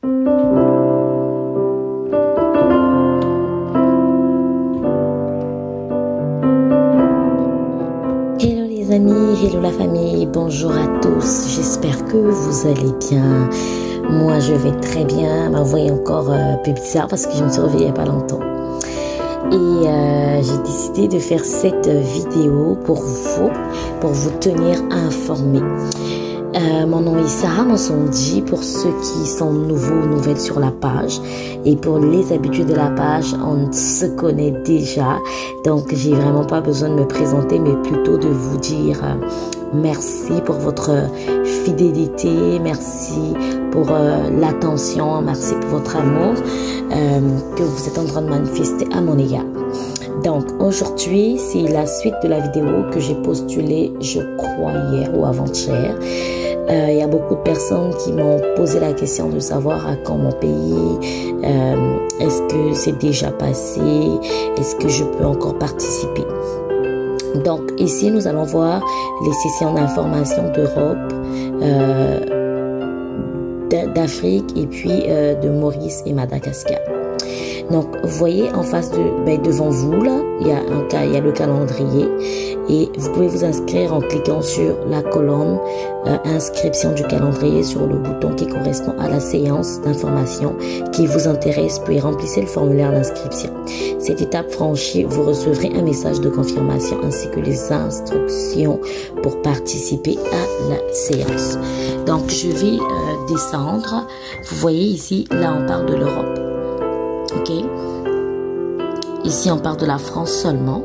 Hello les amis, hello la famille, bonjour à tous, j'espère que vous allez bien. Moi je vais très bien, vous voyez encore un peu bizarre parce que je me suis réveillée il n'y a pas longtemps. Et j'ai décidé de faire cette vidéo pour vous tenir informés. Mon nom est Sarah Monsondi pour ceux qui sont nouveaux, nouvelles sur la page. Et pour les habitués de la page, on se connaît déjà. Donc, j'ai vraiment pas besoin de me présenter, mais plutôt de vous dire merci pour votre fidélité, merci pour l'attention, merci pour votre amour que vous êtes en train de manifester à mon égard. Donc aujourd'hui, c'est la suite de la vidéo que j'ai postulée, je crois, hier ou avant-hier. Il y a beaucoup de personnes qui m'ont posé la question de savoir à quand mon pays, est-ce que c'est déjà passé, est-ce que je peux encore participer. Donc ici, nous allons voir les sessions d'information d'Europe, d'Afrique et puis de Maurice et Madagascar. Donc, vous voyez en face devant vous, là, il y a le calendrier et vous pouvez vous inscrire en cliquant sur la colonne inscription du calendrier sur le bouton qui correspond à la séance d'information qui vous intéresse, puis remplissez le formulaire d'inscription. Cette étape franchie, vous recevrez un message de confirmation ainsi que les instructions pour participer à la séance. Donc, je vais descendre. Vous voyez ici, là, on parle de l'Europe. Ok, ici on parle de la France seulement,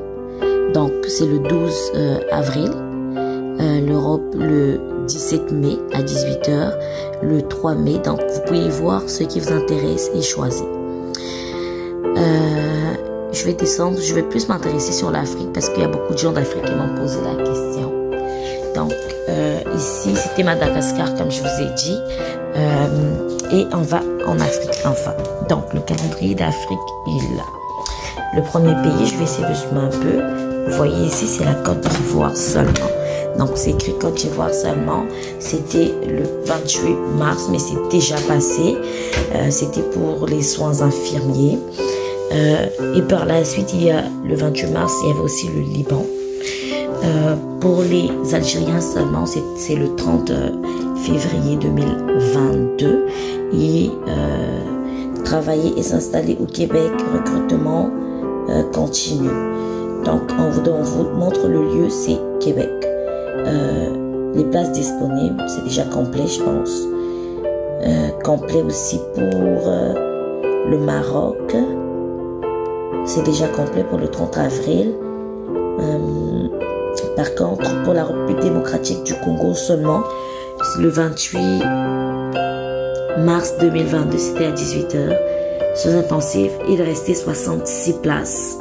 donc c'est le 12 avril, l'Europe le 17 mai à 18 h, le 3 mai, donc vous pouvez voir ce qui vous intéresse et choisir. Je vais descendre, je vais plus m'intéresser sur l'Afrique parce qu'il y a beaucoup de gens d'Afrique qui m'ont posé la question. Donc ici c'était Madagascar comme je vous ai dit. Et on va en Afrique enfin. Donc le calendrier d'Afrique est là. Le premier pays, je vais essayer de zoomer un peu. Vous voyez ici, c'est la Côte d'Ivoire seulement. Donc c'est écrit Côte d'Ivoire seulement. C'était le 28 mars, mais c'est déjà passé. C'était pour les soins infirmiers. Et par la suite, il y a le 28 mars, il y avait aussi le Liban. Pour les Algériens seulement, c'est le 30 février 2022 et travailler et s'installer au Québec, recrutement continu. Donc on vous montre le lieu, c'est Québec. Les places disponibles, c'est déjà complet je pense. Complet aussi pour le Maroc, c'est déjà complet pour le 30 avril. Par contre, pour la République démocratique du Congo seulement, le 28 mars 2022, c'était à 18 h. Sous intensif, il restait 66 places.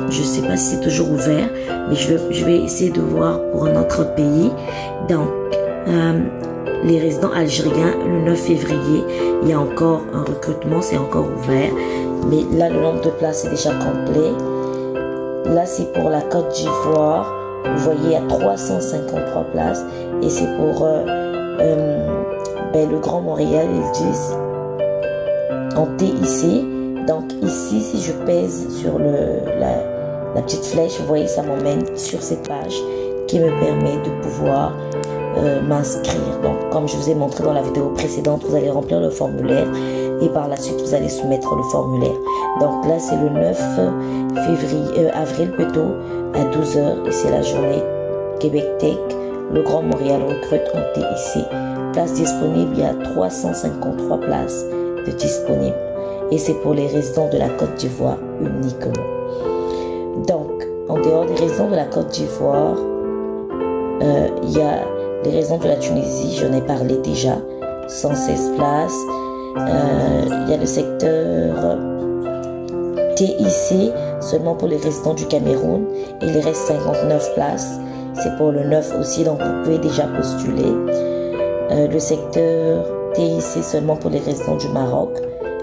Je ne sais pas si c'est toujours ouvert, mais je vais essayer de voir pour un autre pays. Donc, les résidents algériens, le 9 février, il y a encore un recrutement, c'est encore ouvert. Mais là, le nombre de places est déjà complet. Là, c'est pour la Côte d'Ivoire. Vous voyez, il y a 353 places. Et c'est pour le Grand Montréal, ils disent en TIC. Donc ici, si je pèse sur la petite flèche, vous voyez, ça m'emmène sur cette page qui me permet de pouvoir m'inscrire. Donc, comme je vous ai montré dans la vidéo précédente, vous allez remplir le formulaire et par la suite, vous allez soumettre le formulaire. Donc là, c'est le 9 avril plutôt, à 12 h et c'est la journée Québec Tech. Le Grand Montréal recrute en TIC. Places disponibles, il y a 353 places de disponibles. Et c'est pour les résidents de la Côte d'Ivoire uniquement. Donc, en dehors des résidents de la Côte d'Ivoire, il y a les résidents de la Tunisie, j'en ai parlé déjà, 116 places. Il y a le secteur TIC, seulement pour les résidents du Cameroun. Et il reste 59 places. C'est pour le 9 aussi, donc vous pouvez déjà postuler. Le secteur TIC seulement pour les résidents du Maroc.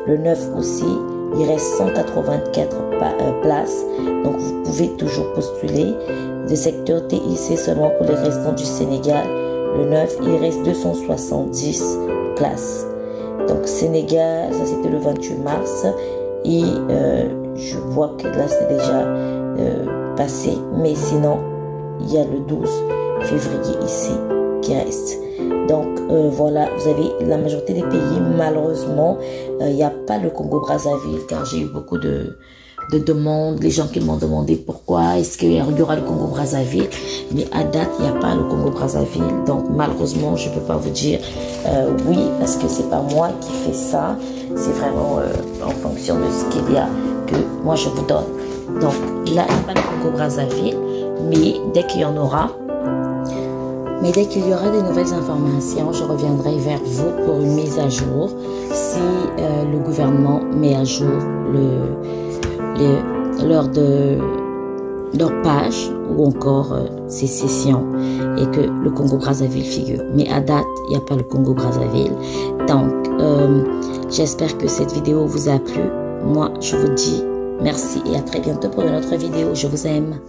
Le 9 aussi, il reste 184 places, donc vous pouvez toujours postuler. Le secteur TIC seulement pour les résidents du Sénégal. Le 9, il reste 270 places. Donc Sénégal, ça c'était le 28 mars. Et je vois que là c'est déjà passé. Mais sinon, il y a le 12 février ici qui reste. Donc voilà, vous avez la majorité des pays, malheureusement, il n'y a pas le Congo-Brazzaville, car j'ai eu beaucoup de demandes, les gens qui m'ont demandé pourquoi est-ce qu'il y aura le Congo-Brazzaville, mais à date il n'y a pas le Congo-Brazzaville, donc malheureusement je ne peux pas vous dire oui, parce que c'est pas moi qui fais ça, c'est vraiment en fonction de ce qu'il y a que moi je vous donne. Donc là il n'y a pas le Congo-Brazzaville, mais dès qu'il y en aura, dès qu'il y aura des nouvelles informations, je reviendrai vers vous pour une mise à jour si le gouvernement met à jour leur page ou encore ces sessions et que le Congo-Brazzaville figure. Mais à date, il n'y a pas le Congo-Brazzaville. Donc, j'espère que cette vidéo vous a plu. Moi, je vous dis merci et à très bientôt pour une autre vidéo. Je vous aime.